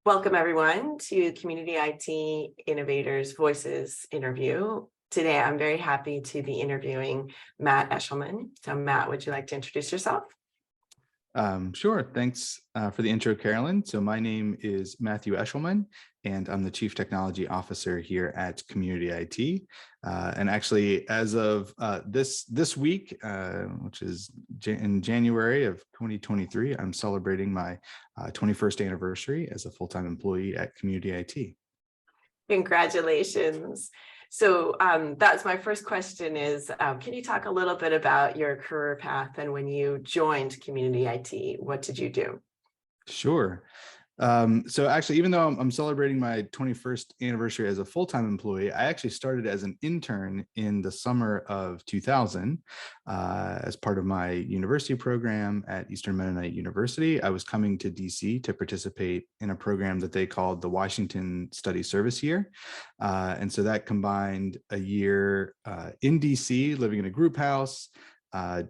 Welcome everyone to Community IT Innovators Voices interview. Today, I'm very happy to be interviewing Matt Eshleman. So Matt, would you like to introduce yourself? Sure. Thanks for the intro, Carolyn. So my name is Matthew Eshleman, and I'm the Chief Technology Officer here at Community IT. And actually, as of this week, which is in January of 2023, I'm celebrating my 21st anniversary as a full-time employee at Community IT. Congratulations. So that's my first question is, can you talk a little bit about your career path and when you joined Community IT, what did you do? Sure. So actually, even though I'm celebrating my 21st anniversary as a full-time employee, I actually started as an intern in the summer of 2000 as part of my university program at Eastern Mennonite University. I was coming to DC to participate in a program that they called the Washington Study Service Year. And so that combined a year in DC, living in a group house,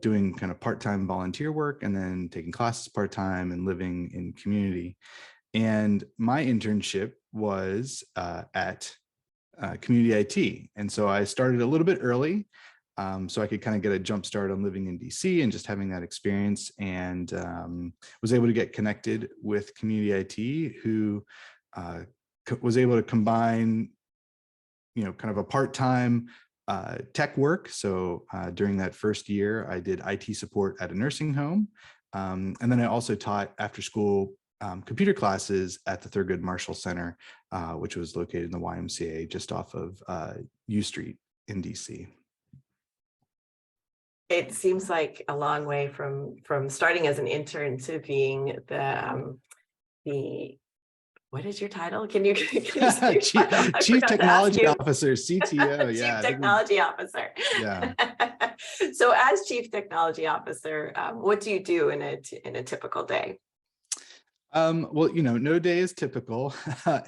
doing kind of part-time volunteer work, and then taking classes part-time and living in community. And my internship was at Community IT. And so I started a little bit early so I could kind of get a jump start on living in DC and just having that experience, and was able to get connected with Community IT, who was able to combine, kind of a part-time tech work. So during that first year, I did IT support at a nursing home. And then I also taught after school computer classes at the Thurgood Marshall Center, which was located in the YMCA just off of U Street in DC. It seems like a long way from starting as an intern to being the what is your title? Can you Chief Technology Officer, CTO. Yeah. Chief Technology Officer. Yeah. So as Chief Technology Officer, what do you do in a typical day? Well, no day is typical.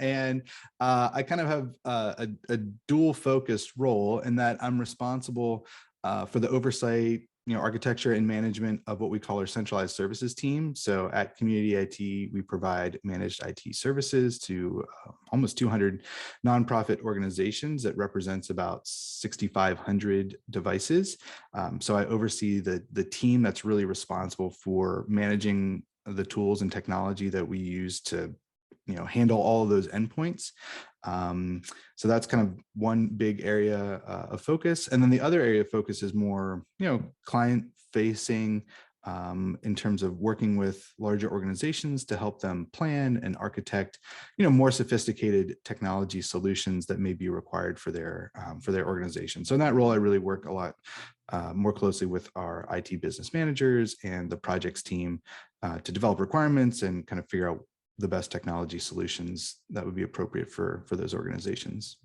And I kind of have a dual focused role in that I'm responsible for the oversight, architecture and management of what we call our centralized services team. So at Community IT, we provide managed IT services to almost 200 nonprofit organizations that represents about 6,500 devices. So I oversee the team that's really responsible for managing the tools and technology that we use to handle all of those endpoints. So that's kind of one big area of focus. And then the other area of focus is more, client facing in terms of working with larger organizations to help them plan and architect, more sophisticated technology solutions that may be required for their organization. So in that role, I really work a lot more closely with our IT business managers and the projects team to develop requirements and kind of figure out the best technology solutions that would be appropriate for those organizations.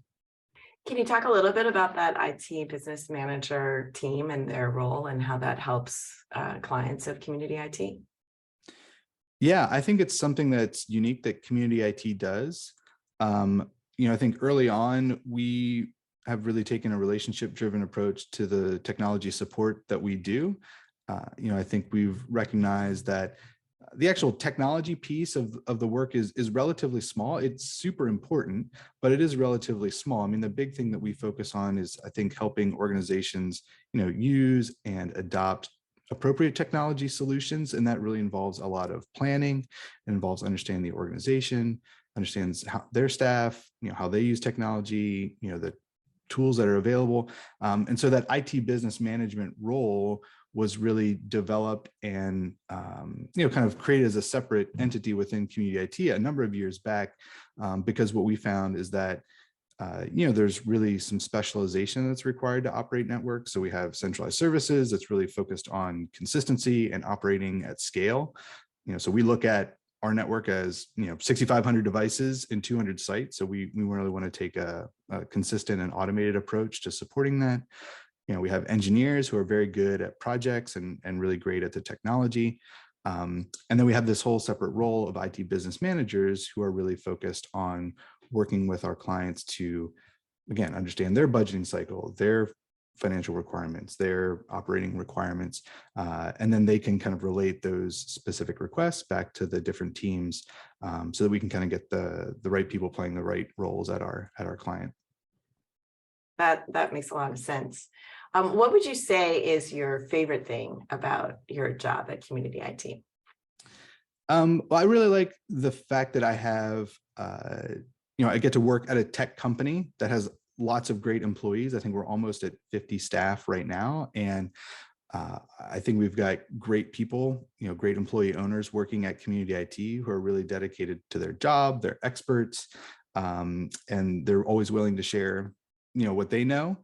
Can you talk a little bit about that IT business manager team and their role and how that helps clients of Community IT? Yeah, I think it's something that's unique that Community IT does. I think early on, we have really taken a relationship-driven approach to the technology support that we do. I think we've recognized that the actual technology piece of the work is relatively small. It's super important, but it is relatively small. I mean, the big thing that we focus on is, I think, helping organizations, use and adopt appropriate technology solutions. And that really involves a lot of planning. It involves understanding the organization, understands how their staff, how they use technology, the tools that are available. And so that IT business management role was really developed and kind of created as a separate entity within Community IT a number of years back, because what we found is that there's really some specialization that's required to operate networks. So we have centralized services that's really focused on consistency and operating at scale. So we look at our network as 6,500 devices in 200 sites. So we really want to take a consistent and automated approach to supporting that. We have engineers who are very good at projects and really great at the technology. And then we have this whole separate role of IT business managers who are really focused on working with our clients to, again, understand their budgeting cycle, their financial requirements, their operating requirements, and then they can kind of relate those specific requests back to the different teams, so that we can kind of get the right people playing the right roles at our client. That makes a lot of sense. What would you say is your favorite thing about your job at Community IT? Well, I really like the fact that I have, I get to work at a tech company that has lots of great employees. I think we're almost at 50 staff right now. And I think we've got great people, great employee owners working at Community IT who are really dedicated to their job, they're experts, and they're always willing to share, what they know.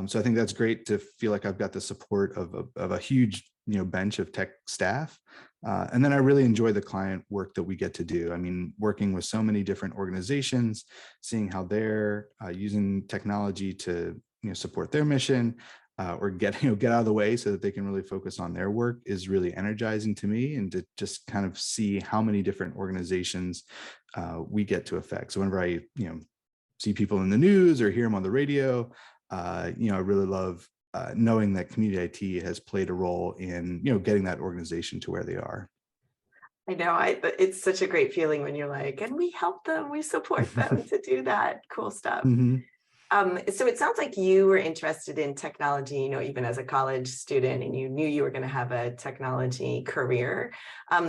So I think that's great to feel like I've got the support of a huge, bench of tech staff. And then I really enjoy the client work that we get to do. I mean, working with so many different organizations, seeing how they're using technology to, support their mission, or get out of the way so that they can really focus on their work is really energizing to me, and to just kind of see how many different organizations we get to affect. So whenever I, see people in the news or hear them on the radio, I really love knowing that Community IT has played a role in, getting that organization to where they are. I know, it's such a great feeling when you're like, and we help them, we support them to do that cool stuff. Mhm. So it sounds like you were interested in technology, even as a college student, and you knew you were going to have a technology career.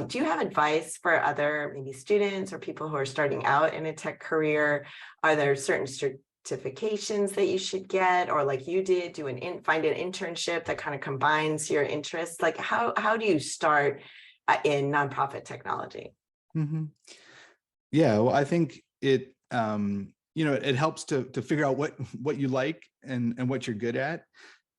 Do you have advice for other maybe students or people who are starting out in a tech career? Are there certain certifications that you should get, or like you did, find an internship that kind of combines your interests? Like how do you start in nonprofit technology? Mhm. Yeah, well, I think it, it helps to figure out what you like and what you're good at.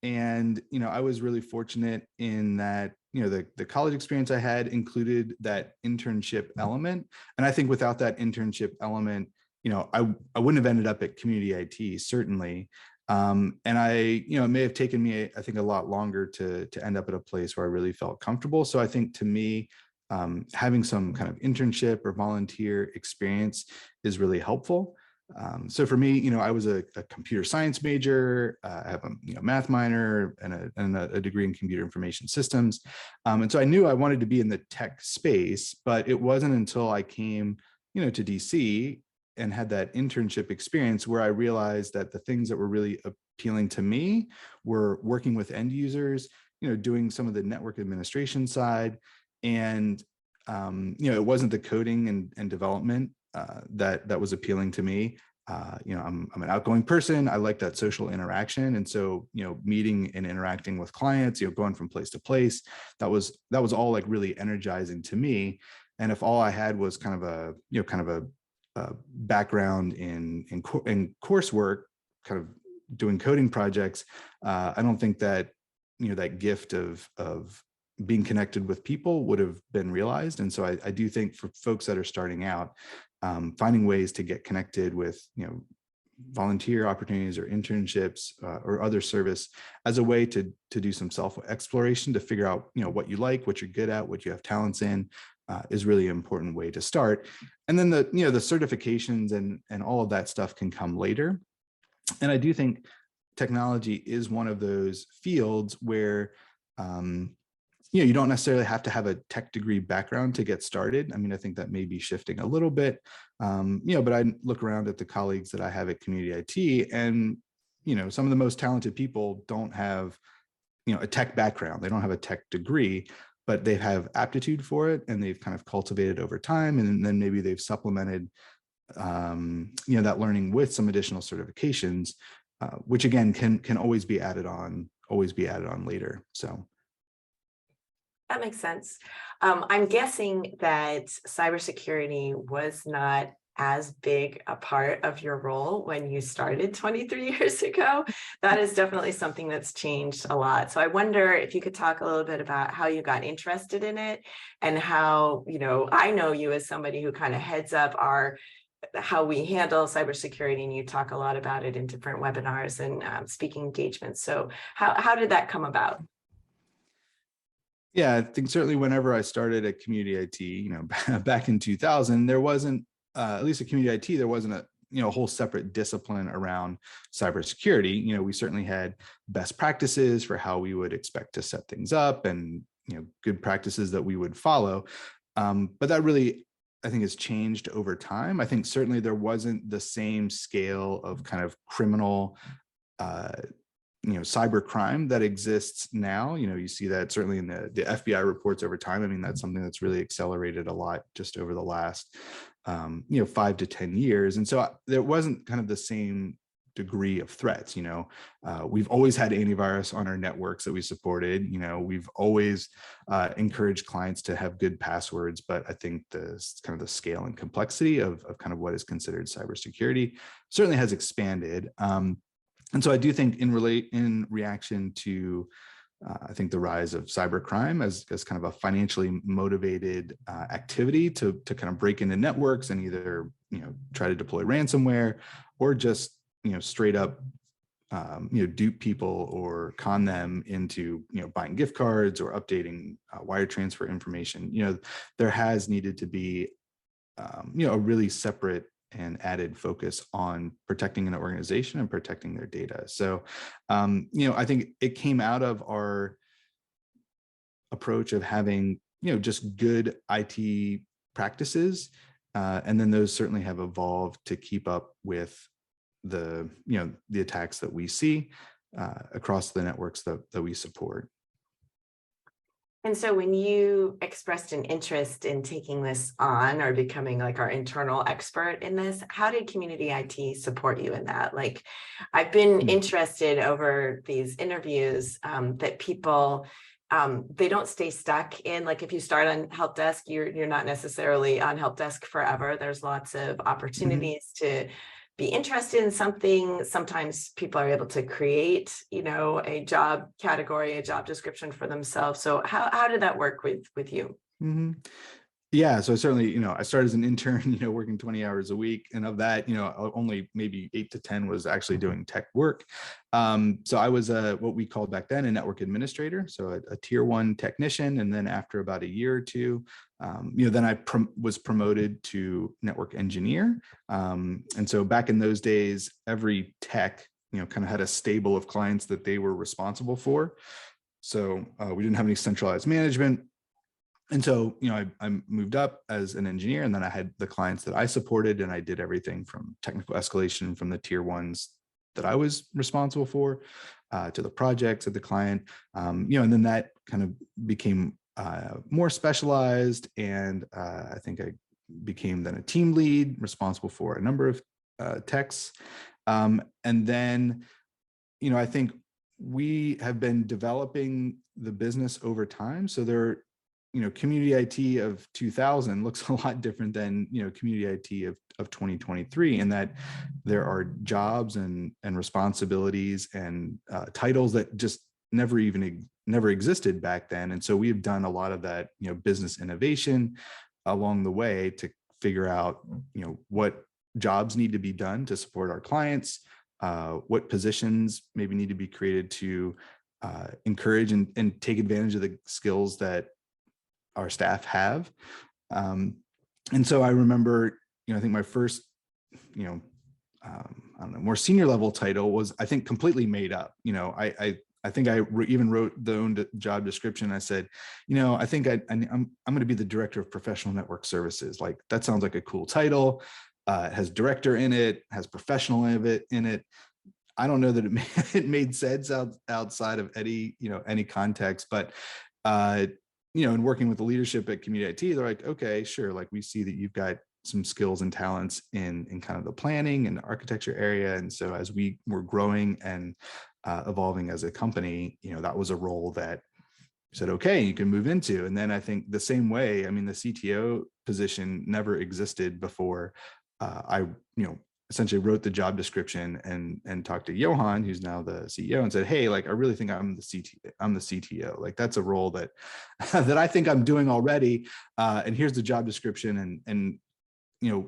And, I was really fortunate in that, the college experience I had included that internship element. And I think without that internship element, I wouldn't have ended up at Community IT, certainly. And it may have taken me, I think, a lot longer to end up at a place where I really felt comfortable. So I think, to me, having some kind of internship or volunteer experience is really helpful. So for me, I was a computer science major. I have a math minor and a degree in computer information systems. And so I knew I wanted to be in the tech space, but it wasn't until I came, to DC and had that internship experience where I realized that the things that were really appealing to me were working with end users, doing some of the network administration side. And, it wasn't the coding and development that was appealing to me. I'm an outgoing person. I like that social interaction. And so, meeting and interacting with clients, going from place to place, that was all like really energizing to me. And if all I had was kind of a background in coursework, kind of doing coding projects, I don't think that, that gift of being connected with people would have been realized. And so I do think for folks that are starting out, finding ways to get connected with, volunteer opportunities or internships or other service as a way to do some self-exploration, to figure out, what you like, what you're good at, what you have talents in, is really an important way to start. And then the certifications and all of that stuff can come later. And I do think technology is one of those fields where, you don't necessarily have to have a tech degree background to get started. I mean, I think that may be shifting a little bit, but I look around at the colleagues that I have at Community IT, and, some of the most talented people don't have, a tech background. They don't have a tech degree, but they have aptitude for it, and they've kind of cultivated over time. And then maybe they've supplemented, that learning with some additional certifications, which again, can always be added on later. So. That makes sense. I'm guessing that cybersecurity was not as big a part of your role when you started 23 years ago. That is definitely something that's changed a lot. So I wonder if you could talk a little bit about how you got interested in it, and how, I know you as somebody who kind of heads up how we handle cybersecurity, and you talk a lot about it in different webinars and speaking engagements. So how did that come about? Yeah, I think certainly whenever I started at Community IT, back in 2000, there wasn't, at least at Community IT, there wasn't a whole separate discipline around cybersecurity. We certainly had best practices for how we would expect to set things up, and good practices that we would follow. But that really, I think, has changed over time. I think certainly there wasn't the same scale of kind of criminal cyber crime that exists now. You see that certainly in the FBI reports over time. I mean, that's something that's really accelerated a lot just over the last 5 to 10 years. And so there wasn't kind of the same degree of threats. We've always had antivirus on our networks that we supported. We've always encouraged clients to have good passwords, but I think the kind of the scale and complexity of kind of what is considered cybersecurity certainly has expanded. And so I do think in reaction to I think the rise of cybercrime as kind of a financially motivated activity to kind of break into networks and either try to deploy ransomware or just straight up dupe people or con them into buying gift cards or updating wire transfer information. There has needed to be a really separate and added focus on protecting an organization and protecting their data. So, I think it came out of our approach of having, just good IT practices. And then those certainly have evolved to keep up with the attacks that we see across the networks that we support. And so when you expressed an interest in taking this on or becoming like our internal expert in this, how did community IT support you in that? Like, I've been interested over these interviews that people, they don't stay stuck in, like, if you start on help desk, you're not necessarily on help desk forever. There's lots of opportunities to be interested in something. Sometimes people are able to create, a job category, a job description for themselves. So how did that work with you? Mm-hmm. Yeah, so certainly, I started as an intern, working 20 hours a week. And of that, only maybe 8 to 10 was actually doing tech work. So I was what we called back then a network administrator, so a tier 1 technician. And then after about a year or two, then I was promoted to network engineer. And so back in those days, every tech, kind of had a stable of clients that they were responsible for. So we didn't have any centralized management. And so, I moved up as an engineer, and then I had the clients that I supported, and I did everything from technical escalation from the tier 1s that I was responsible for to the projects of the client. And then that kind of became more specialized. And I think I became then a team lead responsible for a number of techs. And then, I think we have been developing the business over time. So there, community IT of 2000 looks a lot different than, community IT of 2023, in that there are jobs and responsibilities and titles that just never existed back then. And so we have done a lot of that, business innovation along the way to figure out, what jobs need to be done to support our clients, what positions maybe need to be created to encourage and take advantage of the skills that our staff have. And so I remember, I think my first, I don't know, more senior level title was, I think, completely made up. I think I even wrote the own job description. I said, I think I'm going to be the director of professional network services. Like, that sounds like a cool title. It has director in it, has professional in it. I don't know that it made sense outside of any context, but in working with the leadership at community IT, they're like, okay, sure. Like, we see that you've got some skills and talents in kind of the planning and the architecture area. And so as we were growing and evolving as a company, that was a role that said, okay, you can move into. And then I think the same way, the CTO position never existed before I, essentially wrote the job description and talked to Johan, who's now the CEO, and said, hey, like, I really think I'm the CTO. Like, that's a role that that I think I'm doing already. And here's the job description, and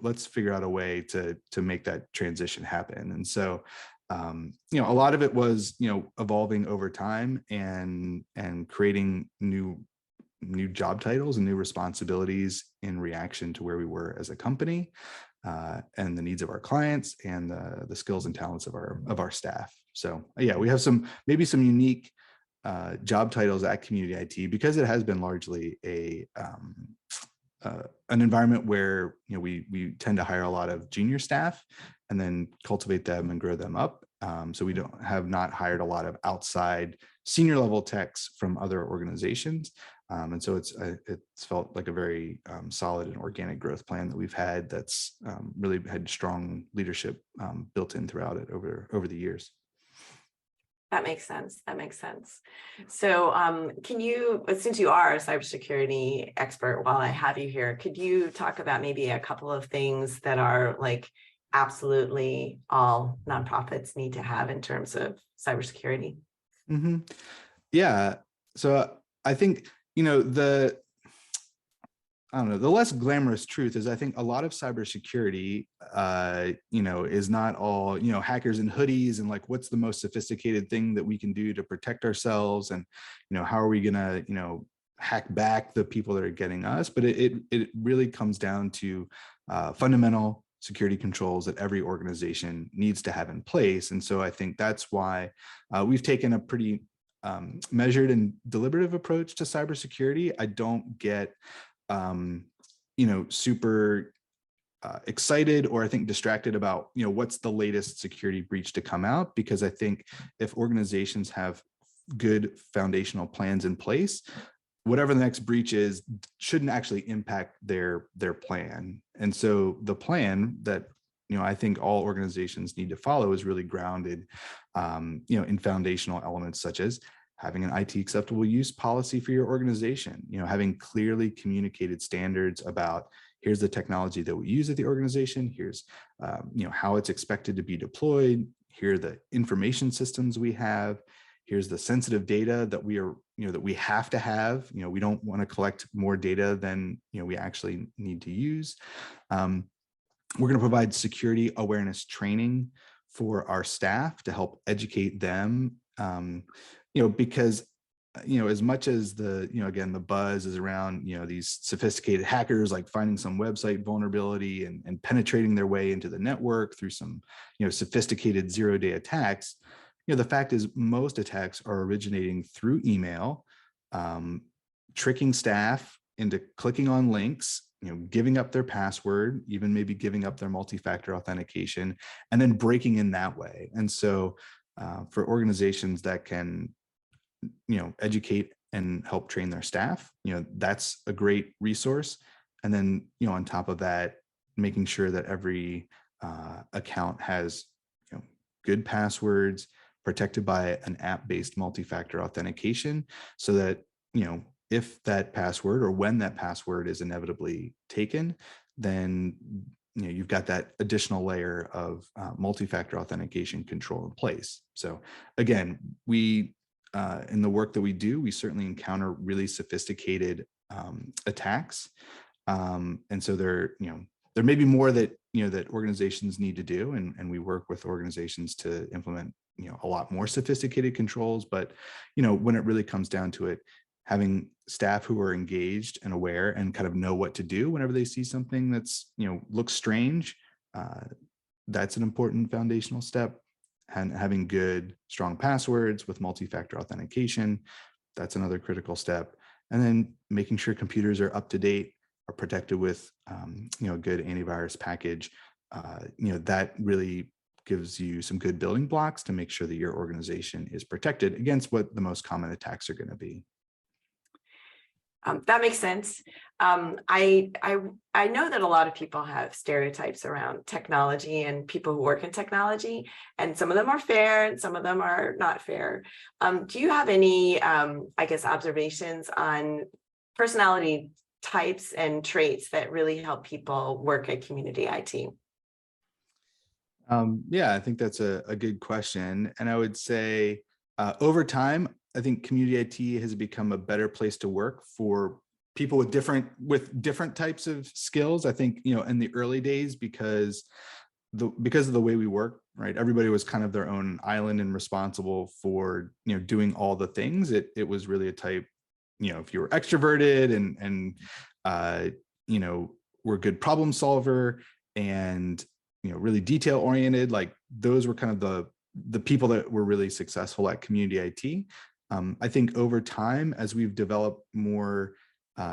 let's figure out a way to make that transition happen. And so a lot of it was, evolving over time and creating new job titles and new responsibilities in reaction to where we were as a company. and the needs of our clients and the skills and talents of our staff. So yeah, we have maybe some unique job titles at Community IT because it has been largely an environment where we tend to hire a lot of junior staff and then cultivate them and grow them up. So we have not hired a lot of outside senior level techs from other organizations. And so it's felt like a very solid and organic growth plan that we've had that's really had strong leadership built in throughout it over the years. That makes sense. That makes sense. So can you, since you are a cybersecurity expert, while I have you here, could you talk about maybe a couple of things that are like absolutely all nonprofits need to have in terms of cybersecurity? Mm-hmm. Yeah. So I think, the less glamorous truth is I think a lot of cybersecurity, is not all, hackers in hoodies and like, what's the most sophisticated thing that we can do to protect ourselves? And, how are we going to, hack back the people that are getting us? But it really comes down to fundamental security controls that every organization needs to have in place. And so I think that's why we've taken a pretty measured and deliberative approach to cybersecurity. I don't get super excited or I think distracted about, what's the latest security breach to come out, because I think if organizations have good foundational plans in place, whatever the next breach is shouldn't actually impact their plan. And so the plan that I think all organizations need to follow is really grounded in foundational elements such as having an IT acceptable use policy for your organization, having clearly communicated standards about here's the technology that we use at the organization, here's how it's expected to be deployed, here are the information systems we have, here's the sensitive data that we are, that we have to have. We don't want to collect more data than we actually need to use. We're going to provide security awareness training for our staff to help educate them. Because as much as again, the buzz is around, these sophisticated hackers, like finding some website vulnerability and penetrating their way into the network through some, sophisticated zero-day attacks. The fact is most attacks are originating through email, tricking staff into clicking on links, giving up their password, even maybe giving up their multi-factor authentication, and then breaking in that way. And so for organizations that can educate and help train their staff, that's a great resource. And then, on top of that, making sure that every account has, good passwords protected by an app-based multi-factor authentication so that, if that password or when that password is inevitably taken, then, you've got that additional layer of multi-factor authentication control in place. So again, we, in the work that we do, we certainly encounter really sophisticated attacks. And so there may be more that, that organizations need to do. And we work with organizations to implement, a lot more sophisticated controls. But, when it really comes down to it, having staff who are engaged and aware and kind of know what to do whenever they see something that's, looks strange, that's an important foundational step. And having good, strong passwords with multi-factor authentication, that's another critical step. And then making sure computers are up to date, are protected with, a good antivirus package. That really gives you some good building blocks to make sure that your organization is protected against what the most common attacks are going to be. That makes sense. I know that a lot of people have stereotypes around technology and people who work in technology, and some of them are fair and some of them are not fair. Do you have any, observations on personality types and traits that really help people work at Community IT? Yeah, I think that's a good question. And I would say over time, I think Community IT has become a better place to work for people with different types of skills. I think, in the early days, because of the way we work, right? Everybody was kind of their own island and responsible for, doing all the things. It was really a type, if you were extroverted and were a good problem solver, and really detail oriented. Like those were kind of the people that were really successful at community IT. I think over time, as we've developed more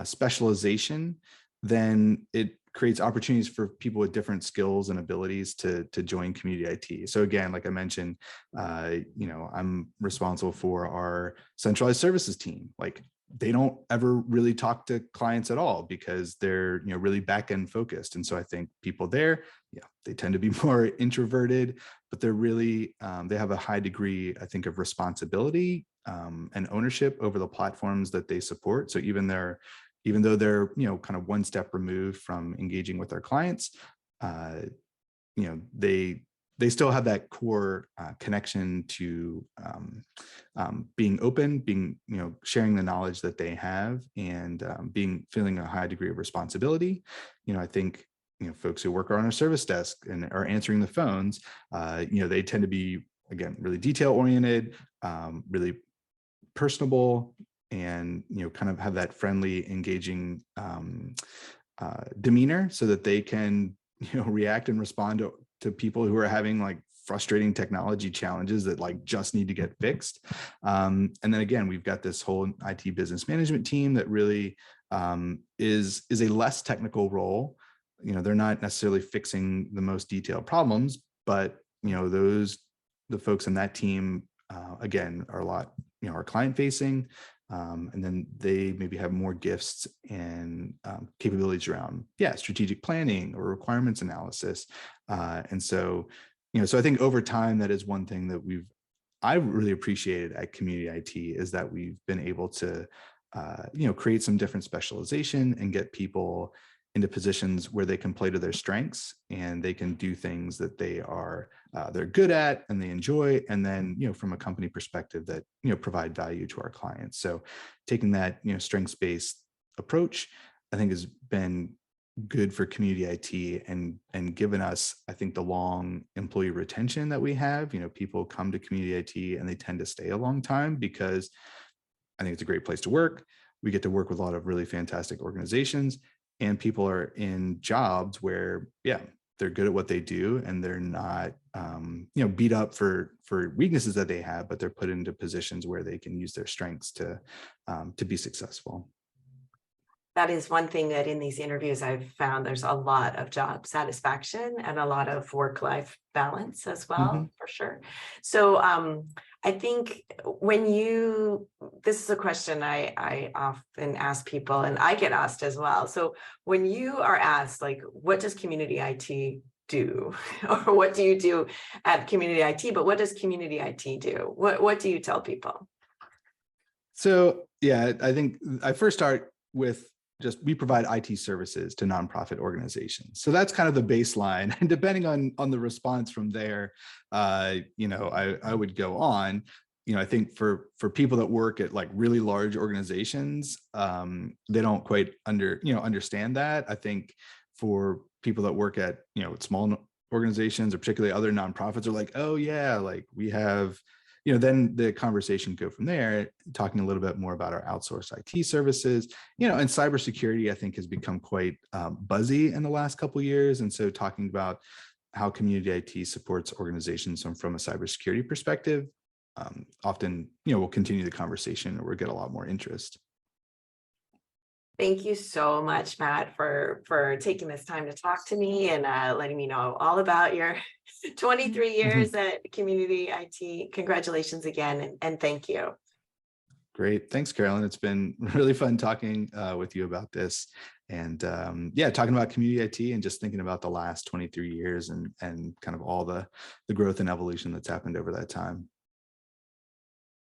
specialization, then it creates opportunities for people with different skills and abilities to join community IT. So again, like I mentioned, I'm responsible for our centralized services team. Like they don't ever really talk to clients at all because they're really back end focused. And so I think people there, they tend to be more introverted, but they're really they have a high degree, I think, of responsibility and ownership over the platforms that they support. So even though they're kind of one step removed from engaging with their clients, they still have that core connection to being open, being sharing the knowledge that they have, and feeling a high degree of responsibility. I think folks who work on our service desk and are answering the phones, they tend to be, again, really detail oriented, really personable, and kind of have that friendly, engaging demeanor, so that they can react and respond to people who are having like frustrating technology challenges that like just need to get fixed. And then again, we've got this whole IT business management team that really is a less technical role. They're not necessarily fixing the most detailed problems, but the folks in that team again are a lot are client facing, and then they maybe have more gifts and capabilities around strategic planning or requirements analysis. And so so I think over time, that is one thing that I really appreciated at community IT, is that we've been able to create some different specialization and get people into positions where they can play to their strengths and they can do things that they're good at and they enjoy, and then from a company perspective that provide value to our clients. So taking that strengths-based approach, I think, has been good for community IT and given us, I think, the long employee retention that we have. People come to community IT and they tend to stay a long time because I think it's a great place to work. We get to work with a lot of really fantastic organizations, and people are in jobs where, they're good at what they do, and they're not, beat up for weaknesses that they have, but they're put into positions where they can use their strengths to be successful. That is one thing that in these interviews I've found there's a lot of job satisfaction and a lot of work-life balance as well, for sure. So I think this is a question I often ask people, and I get asked as well. So when you are asked, like, what does community IT do? Or what do you do at community IT? But what does community IT do? What do you tell people? So I think I first start with we provide IT services to nonprofit organizations. So that's kind of the baseline. And depending on the response from there, I would go on. I think for people that work at like really large organizations, they don't quite understand that. I think for people that work at, small organizations, or particularly other nonprofits, are like, oh yeah, like we have, then the conversation go from there, talking a little bit more about our outsourced IT services, and cybersecurity, I think, has become quite buzzy in the last couple of years. And so talking about how community IT supports organizations from a cybersecurity perspective, often, we'll continue the conversation, or we'll get a lot more interest. Thank you so much, Matt, for taking this time to talk to me and letting me know all about your 23 years at community IT. Congratulations again, and thank you. Great. Thanks, Carolyn. It's been really fun talking with you about this, and talking about community IT and just thinking about the last 23 years and kind of all the growth and evolution that's happened over that time.